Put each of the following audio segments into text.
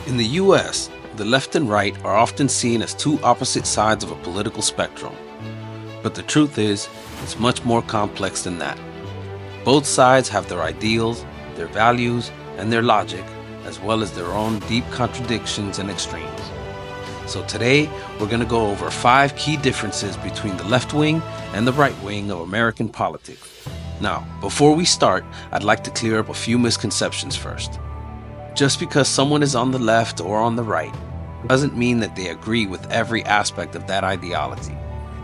In the US, the left and right are often seen as two opposite sides of a political spectrum. But the truth is, it's much more complex than that. Both sides have their ideals, their values, and their logic, as well as their own deep contradictions and extremes. So today, we're going to go over 5 key differences between the left wing and the right wing of American politics. Now, before we start, I'd like to clear up a few misconceptions first. Just because someone is on the left or on the right doesn't mean that they agree with every aspect of that ideology.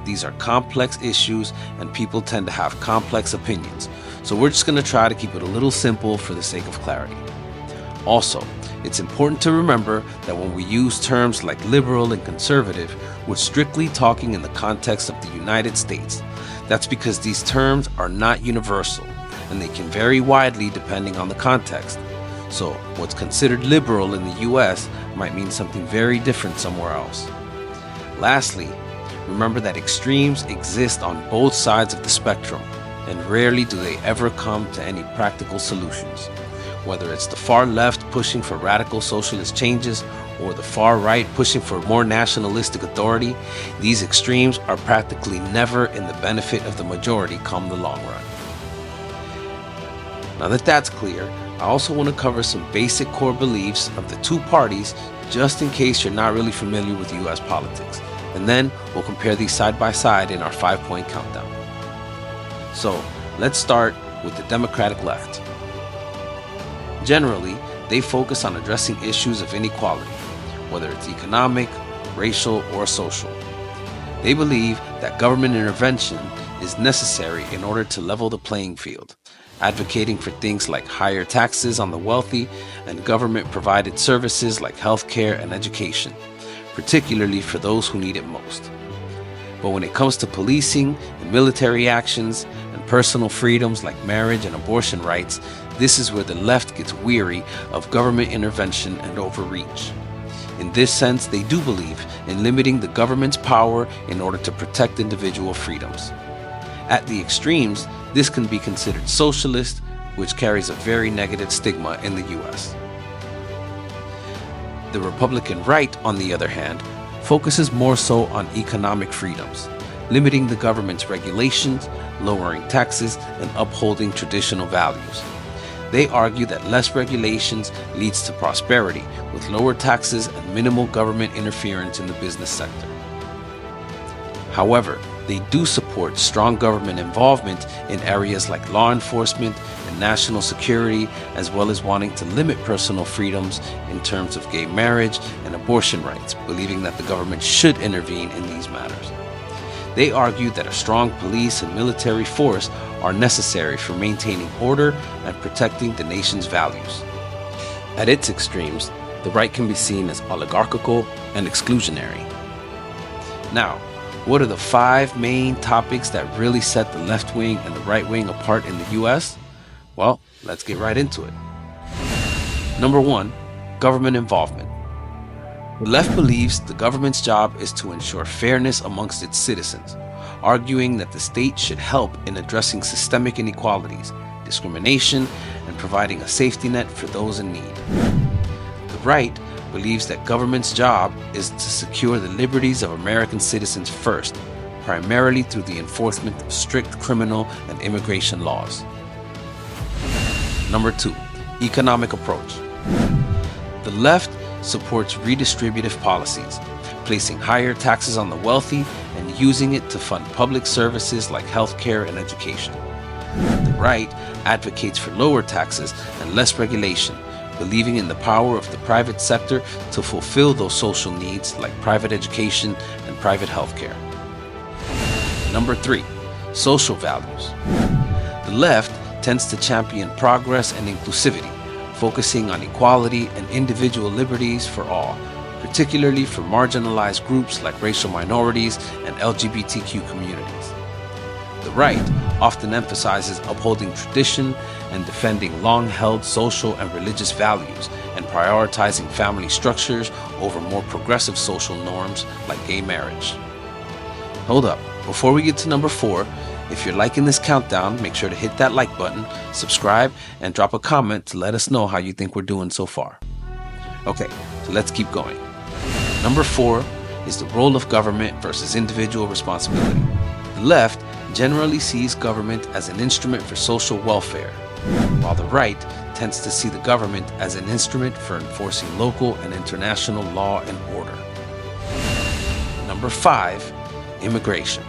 These are complex issues and people tend to have complex opinions, so we're just going to try to keep it a little simple for the sake of clarity. Also, it's important to remember that when we use terms like liberal and conservative, we're strictly talking in the context of the United States. That's because these terms are not universal and they can vary widely depending on the context. So, what's considered liberal in the US might mean something very different somewhere else. Lastly, remember that extremes exist on both sides of the spectrum, and rarely do they ever come to any practical solutions. Whether it's the far left pushing for radical socialist changes or the far right pushing for more nationalistic authority, these extremes are practically never in the benefit of the majority come the long run. Now that that's clear, I also want to cover some basic core beliefs of the two parties just in case you're not really familiar with US politics. And then we'll compare these side by side in our 5-point countdown. So let's start with the Democratic left. Generally, they focus on addressing issues of inequality, whether it's economic, racial, or social. They believe that government intervention is necessary in order to level the playing field, advocating for things like higher taxes on the wealthy and government-provided services like healthcare and education, particularly for those who need it most. But when it comes to policing and military actions and personal freedoms like marriage and abortion rights, this is where the left gets weary of government intervention and overreach. In this sense, they do believe in limiting the government's power in order to protect individual freedoms. At the extremes, this can be considered socialist, which carries a very negative stigma in the US. The Republican right, on the other hand, focuses more so on economic freedoms, limiting the government's regulations, lowering taxes, and upholding traditional values. They argue that less regulations leads to prosperity, with lower taxes and minimal government interference in the business sector. However, they do support strong government involvement in areas like law enforcement and national security, as well as wanting to limit personal freedoms in terms of gay marriage and abortion rights, believing that the government should intervene in these matters. They argue that a strong police and military force are necessary for maintaining order and protecting the nation's values. At its extremes, the right can be seen as oligarchical and exclusionary. Now, what are the 5 main topics that really set the left wing and the right wing apart in the US? Well, let's get right into it. Number 1, government involvement. The left believes the government's job is to ensure fairness amongst its citizens, arguing that the state should help in addressing systemic inequalities, discrimination, and providing a safety net for those in need. The right believes that government's job is to secure the liberties of American citizens first, primarily through the enforcement of strict criminal and immigration laws. Number 2, economic approach. The left supports redistributive policies, placing higher taxes on the wealthy and using it to fund public services like healthcare and education. The right advocates for lower taxes and less regulation, believing in the power of the private sector to fulfill those social needs like private education and private healthcare. Number 3, social values. The left tends to champion progress and inclusivity, focusing on equality and individual liberties for all, particularly for marginalized groups like racial minorities and LGBTQ communities. The right often emphasizes upholding tradition and defending long-held social and religious values, and prioritizing family structures over more progressive social norms like gay marriage. Hold up, before we get to number 4, if you're liking this countdown, make sure to hit that like button, subscribe, and drop a comment to let us know how you think we're doing so far. Okay, so let's keep going. Number 4 is the role of government versus individual responsibility. The left generally sees government as an instrument for social welfare, while the right tends to see the government as an instrument for enforcing local and international law and order. Number 5, immigration.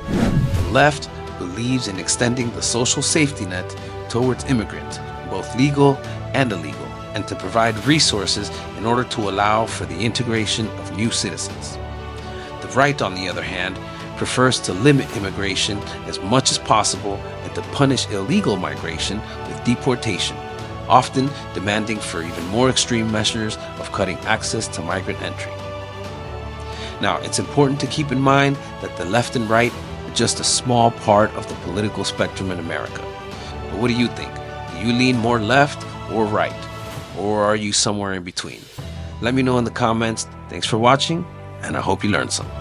The left believes in extending the social safety net towards immigrants, both legal and illegal, and to provide resources in order to allow for the integration of new citizens. The right, on the other hand, prefers to limit immigration as much as possible and to punish illegal migration with deportation, often demanding for even more extreme measures of cutting access to migrant entry. Now, it's important to keep in mind that the left and right are just a small part of the political spectrum in America. But what do you think? Do you lean more left or right? Or are you somewhere in between? Let me know in the comments. Thanks for watching, and I hope you learned something.